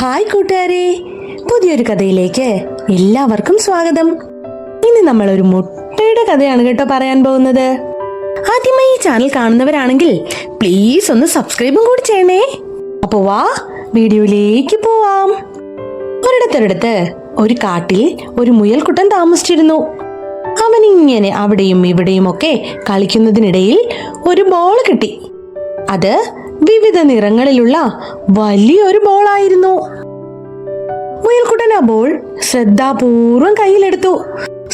Hi കൂട്ടുകാരെ, പുതിയൊരു കഥയിലേക്ക് എല്ലാവർക്കും സ്വാഗതം. ഇന്ന് നമ്മൾ ഒരു മുട്ടയുടെ കഥയാണ് കേട്ടോ പറയാൻ പോകുന്നത്. ആദ്യമായി ഈ ചാനൽ കാണുന്നവരാണെങ്കിൽ പ്ലീസ് ഒന്ന് സബ്സ്ക്രൈബും കൂടി ചെയ്യണേ. അപ്പൊ വാ വീഡിയോയിലേക്ക് പോവാം. ഒരിടത്തൊരിടത്ത് ഒരു കാട്ടിൽ ഒരു മുയൽക്കുട്ടൻ താമസിച്ചിരുന്നു. അവൻ ഇങ്ങനെ അവിടെയും ഇവിടെയും ഒക്കെ കളിക്കുന്നതിനിടയിൽ ഒരു ബോൾ കിട്ടി. അത് വിവിധ നിറങ്ങളിലുള്ള വലിയൊരു ബോളായിരുന്നു. മുയൽക്കുട്ടൻ ആ ബോൾ ശ്രദ്ധാപൂർവം കയ്യിലെടുത്തു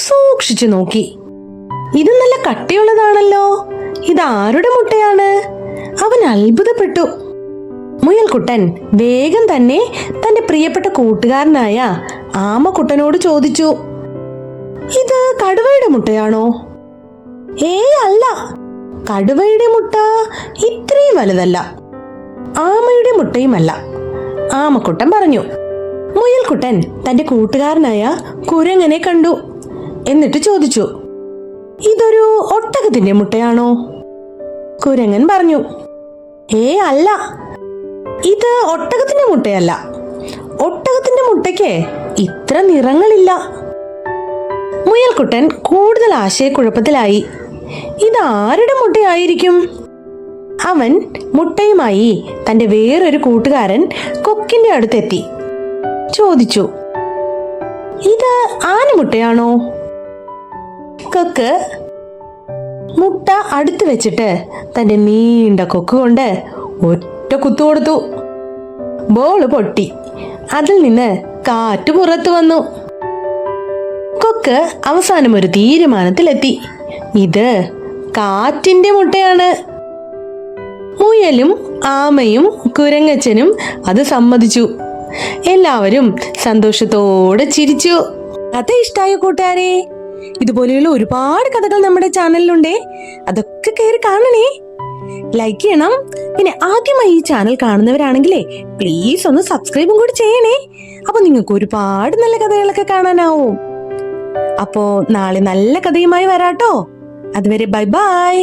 സൂക്ഷിച്ചു നോക്കി. ഇത് നല്ല കട്ടിയുള്ളതാണല്ലോ, ഇതാരുടെ മുട്ടയാണ്? അവൻ അത്ഭുതപ്പെട്ടു. മുയൽക്കുട്ടൻ വേഗം തന്നെ തന്റെ പ്രിയപ്പെട്ട കൂട്ടുകാരനായ ആമക്കുട്ടനോട് ചോദിച്ചു, ഇത് കടുവയുടെ മുട്ടയാണോ? അല്ല, കടുവയുടെ മുട്ട ഇത്രയും വലുതല്ല, ആമയുടെ മുട്ടയുമല്ല, ആമക്കുട്ടൻ പറഞ്ഞു. മുയൽക്കുട്ടൻ തന്റെ കൂട്ടുകാരനായ കുരങ്ങനെ കണ്ടു. എന്നിട്ട് ചോദിച്ചു, ഇതൊരു ഒട്ടകത്തിന്റെ മുട്ടയാണോ? കുരങ്ങൻ പറഞ്ഞു, അല്ല, ഇത് ഒട്ടകത്തിന്റെ മുട്ടയല്ല. ഒട്ടകത്തിന്റെ മുട്ടയ്ക്ക് ഇത്ര നിറങ്ങളില്ല. മുയൽക്കുട്ടൻ കൂടുതൽ ആശയക്കുഴപ്പത്തിലായി. ഇതാരുടെ മുട്ടയായിരിക്കും? അവൻ മുട്ടയുമായി തന്റെ വേറൊരു കൂട്ടുകാരൻ കൊക്കിന്റെ അടുത്തെത്തി. ചോദിച്ചു, ഇത് ആനമുട്ടയാണോ? കൊക്ക് മുട്ട അടുത്ത് വെച്ചിട്ട് തന്റെ നീണ്ട കൊക്ക് കൊണ്ട് ഒറ്റ കുത്തു കൊടുത്തു. ബോള് പൊട്ടി. അതിൽ നിന്ന് കാറ്റ് പുറത്തു വന്നു. കൊക്ക് അവസാനം ഒരു തീരുമാനത്തിലെത്തി. ഇത് കാറ്റിന്റെ മുട്ടയാണ്. മുയലും ആമയും കുരങ്ങച്ചനും അത് സമ്മതിച്ചു. എല്ലാവരും സന്തോഷത്തോടെ ചിരിച്ചു. കഥ ഇഷ്ടായോ കൂട്ടുകാരെ? ഇതുപോലെയുള്ള ഒരുപാട് കഥകൾ നമ്മുടെ ചാനലിലുണ്ടേ, അതൊക്കെ കയറി കാണണേ, ലൈക്ക് ചെയ്യണം. പിന്നെ ആദ്യമായി ഈ ചാനൽ കാണുന്നവരാണെങ്കിലേ പ്ലീസ് ഒന്ന് സബ്സ്ക്രൈബും കൂടി ചെയ്യണേ. അപ്പൊ നിങ്ങൾക്ക് ഒരുപാട് നല്ല കഥകളൊക്കെ കാണാനാവും. അപ്പോ നാളെ നല്ല കഥയുമായി വരാട്ടോ. അതുവരെ ബൈ ബൈ.